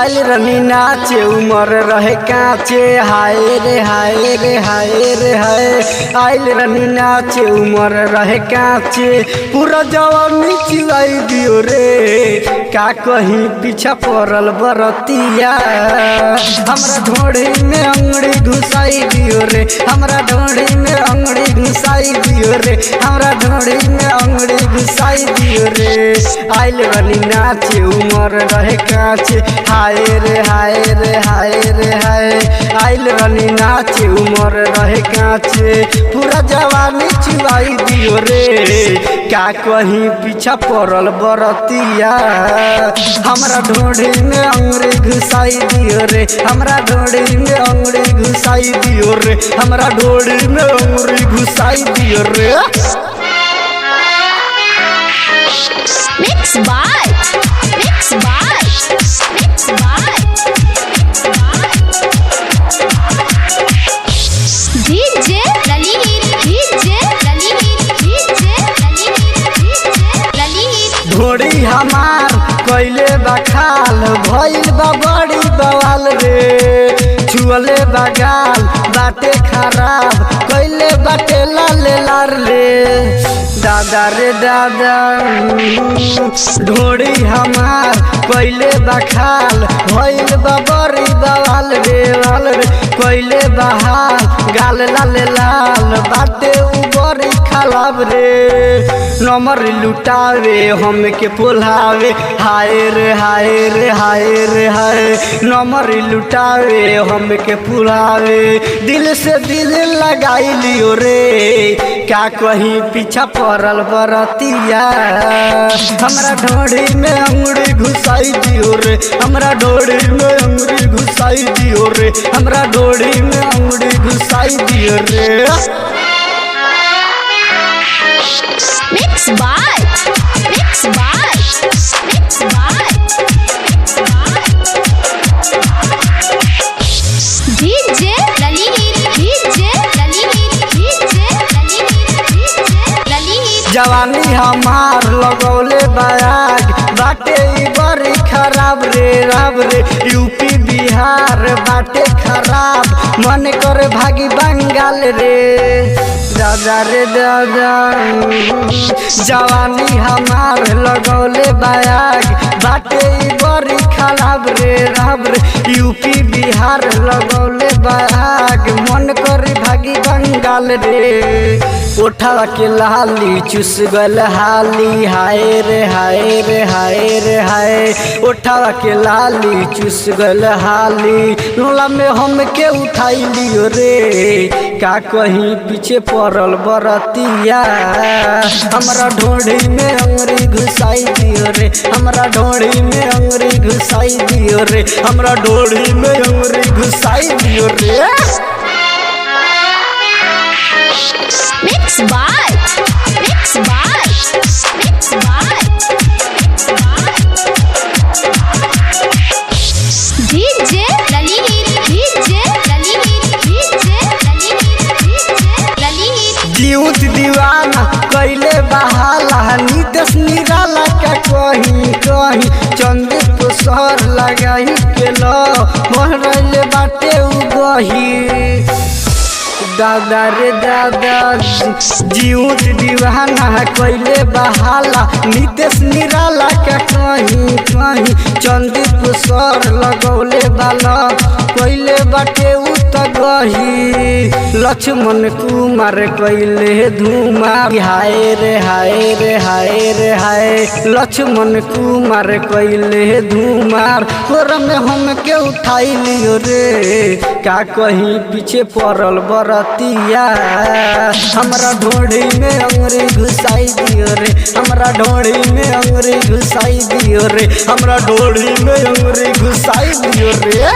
आइल रनी नाचे उमर रहे काचे हाय रे हाय रे हाय रे हाय। आइल रनी नाचे उमर रहे काचे पूरा जवानी चिलाई दियो रे। का कहीं पीछा पड़ल बरतिया हमरा ढोड़ी में अंगड़ी घुसाई दियो रे। हमरा ढोड़ी में अंगड़ी घुसाई दियो रे। हमरा ढोड़ी में अंगड़ी घुसाई दियो रे। आइल रनी नाचे उमर रहे काचे हाय रे हाय रे हाय रे हाय। आइल रनी नाचे उमर रहे काचे पूरा जवानी चुवाई दियो रे। का कहीं पीछा पड़ल बरतिया हमरा ढोड़ी में अंगड़ी घुसाई दियो रे। हमरा ढोड़ी में अंगड़ी घुसाई दियो रे। हमरा ढोड़ी में अंगड़ी घुसाई दियो रे। Mixed by DJ Lalit। ढोड़ी हमार कैले बखाल भइल बा बड़ी बवाल रे। छुअले बगाल बाटे खराब कैले बाटे लाले लार रे। दादा रे दादा ढोड़ी हमार कैले बखाल भइल बा बड़ी बवाल रे वाल रे। कैले बहाल गाल लाले लाल बाटे उबरी खराब रे। नंबर लुटावे हमके पोलावे हाय रे हाय रे हाय रे हाय। नंबर लुटावे हमके पुलावे दिल से दिल लगाई लियो रे। का कहीं पीछा पड़ल बरतिया हमरा ढोड़ी में अंगड़ी घुसाई दियो रे। हमरा ढोड़ी में अंगड़ी घुसाई दियो रे। हमरा ढोड़ी में अंगड़ी घुसाई दियो रे। Mixed by DJ Lalit। जवानी हमार लगौले बाग बाटे बड़ी खराब रे राब रे। यूपी बिहार बाटे खराब मन करे भागी बंगाल रे। दादा रे दादा जवानी हमार लगौले बाग बाटे बड़ी खराब रे राब रे। यूपी बिहार लगौले बाग मन करे भागी बंगाल रे। उठा के लाली चुस गल हाली हाय रे हाय रे हाय रे हाय। उठा के लाली चुस गल हाली नोला में हमके उठाई लियो रे। का कहीं पीछे पड़ल बरतिया हमरा ढोड़ी में अंगड़ी घुसाई दियो रे। हमरा ढोड़ी में अंगड़ी घुसाई दियो रे। हमरा ढोड़ी में अंगड़ी घुसाई दियो रे। Mixed by DJ Lalit। जीउत दीवाना कैले बहाला नीतस निराला का कहीं कहीं चंद्र सर लगाई के लो मोहरले बाटे उगही। दादा रे दादा जीउत दीवाना कैले बहाला नीतेश निराला का कहीं कहीं चंद्र सर लगौले बाला कैले बाटे गही। लक्ष्मण कुमार कैले धुमार हाय रे हाय रे हाय रे हाय। लक्ष्मण कुमार कैले धुमार तोरा में हमके उठाई लियो रे। का कहीं पीछे पड़ल बरतिया हमरा ढोड़ी में अंगड़ी घुसाई दियो रे। हमरा ढोड़ी में अंगड़ी घुसाई दियो रे। हमरा ढोड़ी में अंगड़ी घुसाई दियो रे।